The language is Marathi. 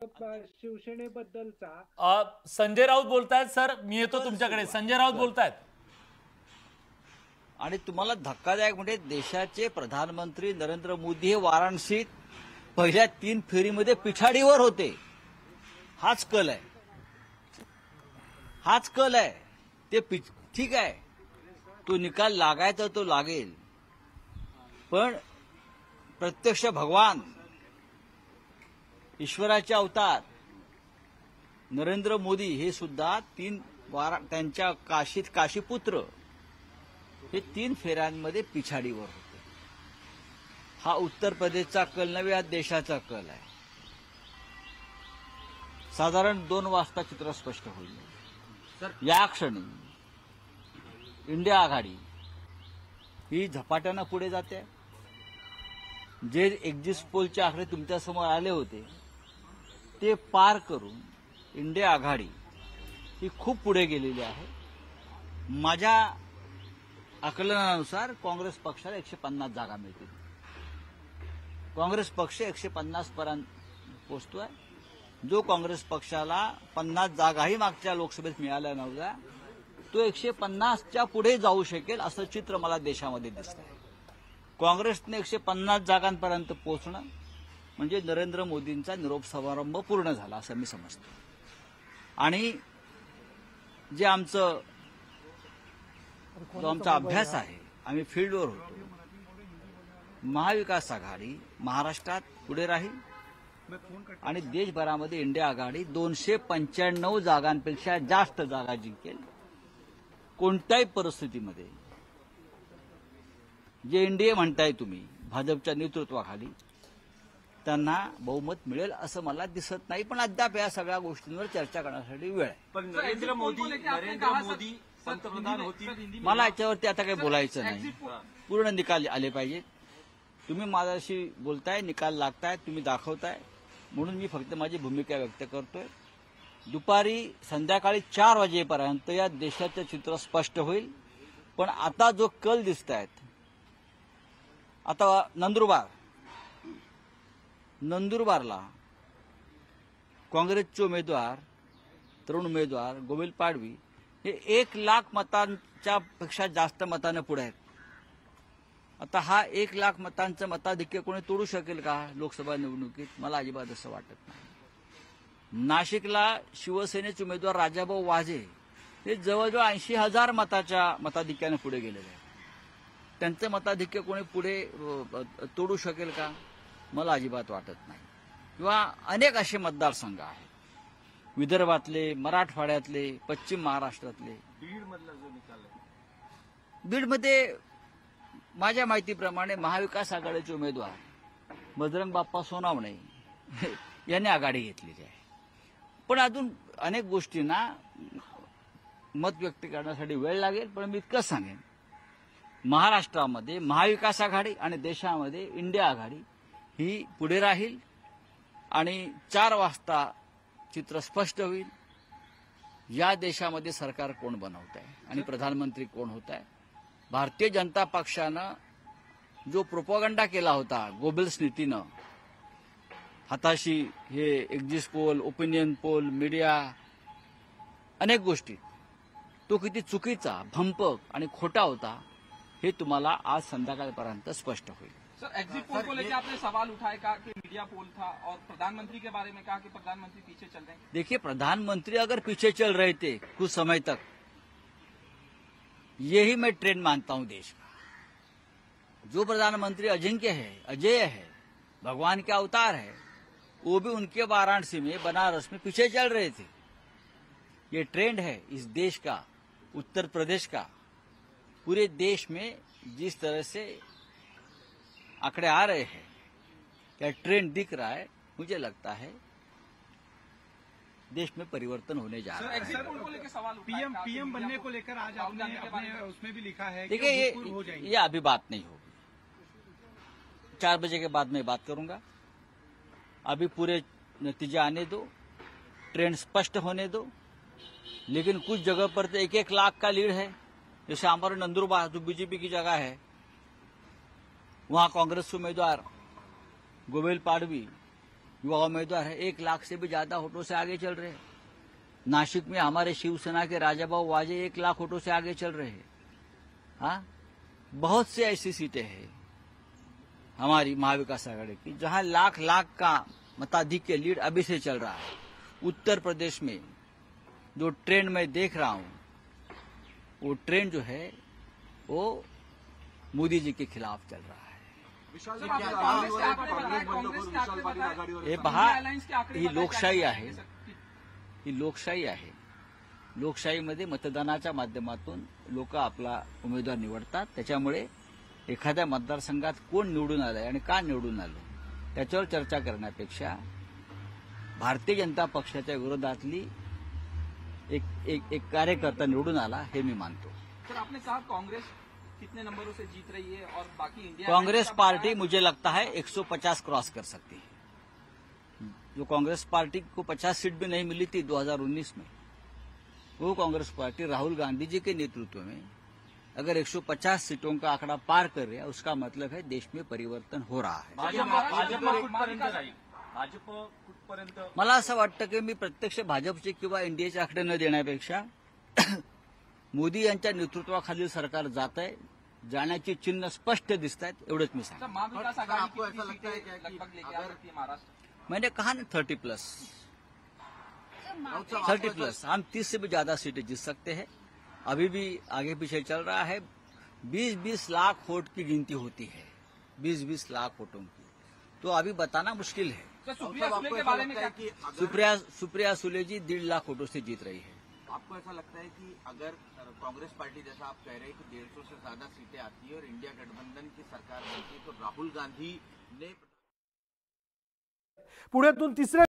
शिवसेनेबद्दलचा संजय राऊत बोलतायत. सर मी येतो तुमच्याकडे. संजय राऊत बोलतायत. आणि तुम्हाला धक्कादायक म्हणजे देशाचे प्रधानमंत्री नरेंद्र मोदी हे वाराणसीत पहिल्या 3 फेरीमध्ये पिछाडीवर होते. हाच कल आहे. ते ठीक आहे, तो निकाल लागायचा तो लागेल, पण प्रत्यक्ष भगवान ईश्वराचे अवतार नरेंद्र मोदी हे सुद्धा त्यांच्या काशीपुत्र हे 3 फेऱ्यांमध्ये पिछाडीवर होते. हा उत्तर प्रदेशचा कल नव्हे, हा देशाचा कल आहे. साधारण 2 वाजता चित्र स्पष्ट होईल. या क्षणी इंडिया आघाडी ही झपाट्यानं पुढे जाते. जे एक्झिट पोलचे आकडे तुमच्यासमोर आले होते ते पार करून इंडिया आघाडी ही खूप पुढे गेलेली आहे. माझ्या आकलनानुसार काँग्रेस पक्षाला 150 जागा मिळतील. काँग्रेस पक्ष 150 पर्यंत पोहोचतोय. जो काँग्रेस पक्षाला 50 जागाही मागच्या लोकसभेत मिळाल्या नव्हत्या, तो 150च्या पुढे जाऊ शकेल असं चित्र मला देशामध्ये दिसतंय. काँग्रेसने 150 जागांपर्यंत पोहोचणं म्हणजे नरेंद्र मोदींचा निरोप समारंभ पूर्ण झाला असं मी समजतो. आणि जे आमचा अभ्यास आहे, आम्ही फील्डवर होतो, महाविकास आघाडी महाराष्ट्रात पुढे राहील आणि देशभरामध्ये इंडिया आघाडी 295 जागांपेक्षा जास्त जागा जिंकेल. कोणत्याही परिस्थितीमध्ये जे एनडीए म्हणताय तुम्ही भाजपच्या नेतृत्वाखाली, त्यांना बहुमत मिळेल असं मला दिसत नाही. पण अद्याप या सगळ्या गोष्टींवर चर्चा करण्यासाठी वेळ आहे. पण नरेंद्र मोदी पंतप्रधान होतील. मला याच्यावरती आता काही बोलायचं नाही. पूर्ण निकाल आले पाहिजेत. तुम्ही माझ्याशी बोलताय, निकाल लागताय, तुम्ही दाखवताय, म्हणून मी फक्त माझी भूमिका व्यक्त करतोय. दुपारी संध्याकाळी 4 वाजेपर्यंत या देशाचं चित्र स्पष्ट होईल. पण आता जो कल दिसतायत, आता नंदुरबारला काँग्रेसचे उमेदवार, तरुण उमेदवार गोविल पाडवी हे 1 लाख मतांच्या पेक्षा जास्त मताने पुढे आहेत. आता हा 1 लाख मतांचं मताधिक्य कोणी तोडू शकेल का लोकसभा निवडणुकीत? मला अजिबात असं वाटत नाही. नाशिकला शिवसेनेचे उमेदवार राजाभाऊ वाजे हे जवळजवळ 80,000 मताच्या मताधिक्याने पुढे गेलेले आहेत. त्यांचं मताधिक्य कोणी पुढे तोडू शकेल का? मला अजिबात वाटत नाही. किंवा अनेक असे मतदारसंघ आहेत, विदर्भातले, मराठवाड्यातले, पश्चिम महाराष्ट्रातले. बीडमधला जो निकाल आहे, बीडमध्ये माझ्या माहितीप्रमाणे महाविकास आघाडीचे उमेदवार बजरंग बाप्पा सोनावणे यांनी आघाडी घेतलेली आहे. पण अजून अनेक गोष्टींना मत व्यक्त करण्यासाठी वेळ लागेल. पण मी इतकंच सांगेन, महाराष्ट्रामध्ये महाविकास आघाडी आणि देशामध्ये इंडिया आघाडी ही पुढे राहील आणि 4 वाजता चित्र स्पष्ट होईल. या देशामध्ये सरकार कोण बनवत आहे आणि प्रधानमंत्री कोण होत आहे. भारतीय जनता पक्षानं जो प्रोपगंडा केला होता गोबेल्स नीतीनं, हाताशी हे exit poll, opinion poll, media, अनेक गोष्टी, तो किती चुकीचा, भंपक आणि खोटा होता हे तुम्हाला आज संध्याकाळपर्यंत स्पष्ट होईल. सर, एग्जिट पोल को लेकर आपने सवाल उठाया कहा कि मीडिया पोल था, और प्रधानमंत्री के बारे में कहा कि प्रधानमंत्री पीछे चल रहे हैं. देखिए, प्रधानमंत्री अगर पीछे चल रहे थे कुछ समय तक, यही मैं ट्रेंड मानता हूं देश का. जो प्रधानमंत्री अजिंक्य है, अजेय है, भगवान के अवतार है, वो भी उनके वाराणसी में, बनारस में पीछे चल रहे थे. ये ट्रेंड है इस देश का, उत्तर प्रदेश का. पूरे देश में जिस तरह से आंकड़े आ रहे हैं, क्या ट्रेंड दिख रहा है, मुझे लगता है देश में परिवर्तन होने जा रहा है. एग्जिट पोल को लेकर सवाल उठाया, पीएम बनने को लेकर आज आपने अपने उसमें भी लिखा है. देखिए, ये अभी बात नहीं होगी. 4 बजे के बाद मैं बात करूंगा. अभी पूरे नतीजे आने दो, ट्रेंड स्पष्ट होने दो. लेकिन कुछ जगह पर तो 1-1 लाख का लीड है. जैसे हमारे नंदुरबार जो बीजेपी की जगह है, वहां कांग्रेस उम्मीदवार गोविल पाडवी युवा उम्मीदवार है, 1 लाख से भी ज्यादा वोटों से आगे चल रहे हैं। नासिक में हमारे शिवसेना के राजाभाऊ वाजे 1 लाख वोटों से आगे चल रहे हैं। हाँ, बहुत से ऐसी सीटें हैं हमारी महाविकास आघाड़ी की जहां लाख लाख का मताधिक्य लीड अभी से चल रहा है। उत्तर प्रदेश में जो ट्रेंड मैं देख रहा हूं, वो ट्रेंड जो है वो मोदी जी के खिलाफ चल रहा है। सर, आपने कांग्रेस के आंकड़े बताए, कांग्रेस के आंकड़े बताए। हे पहा, इंडिया अलायन्स के आंकड़े ही बताए, लोकशाही क्या आहे, सांगू ही लोकशाही आहे। लोकशाहीमध्ये मतदानाच्या माध्यमातून लोक आपला उमेदवार निवडतात। त्याच्यामुळे एखाद्या मतदारसंघात कोण निवडून आलंय आणि का निवडून आलं त्याच्यावर चर्चा करण्यापेक्षा भारतीय जनता पक्षाच्या विरोधातली एक कार्यकर्ता निवडून आला हे मी मानतो। सर, आपने कहा कांग्रेस कितने नंबरों से जीत रही है और बाकी इंडिया कांग्रेस पार्टी मुझे लगता है 150 क्रॉस कर सकती है। जो कांग्रेस पार्टी को 50 सीट भी नहीं मिली थी 2019 में, वो कांग्रेस पार्टी राहुल गांधी जी के नेतृत्व में अगर 150 सीटों का आंकड़ा पार कर रहा है, उसका मतलब है देश में परिवर्तन हो रहा है। भाजप कुठपर्यंत मला असं वाटतं की मी प्रत्यक्ष भाजपचे किंवा एनडीएचे आकडे न देण्यापेक्षा मोदी यांच्या नेतृत्वाखालील सरकार जात आहे, जाण्याची चिन्ह स्पष्ट दिसत आहेत, एवढंच मी सांगतो। महाविकास आघाड़ी कितनी सीटें लगभग लेके आ सकती है महाराष्ट्र? मैंने कहा ना 30+, 30+, हम 30 से भी ज्यादा सीटें जीत सकते हैं। अभी भी आगे पीछे चल रहा है। 20-20 लाख वोट की गिनती होती है, 20-20 लाख वोटों की, तो अभी बताना मुश्किल है। सर, सुप्रिया सुले के बारे में क्या? सुप्रिया सुले जी 1.5 लाख वोटों से जीत रही है। आपको ऐसा लगता है कि अगर कांग्रेस पार्टी, जैसा आप कह रहे हैं कि 150 से ज्यादा सीटें आती है और इंडिया गठबंधन की सरकार बनती है, तो राहुल गांधी ने पुण्यातून तिसऱ्या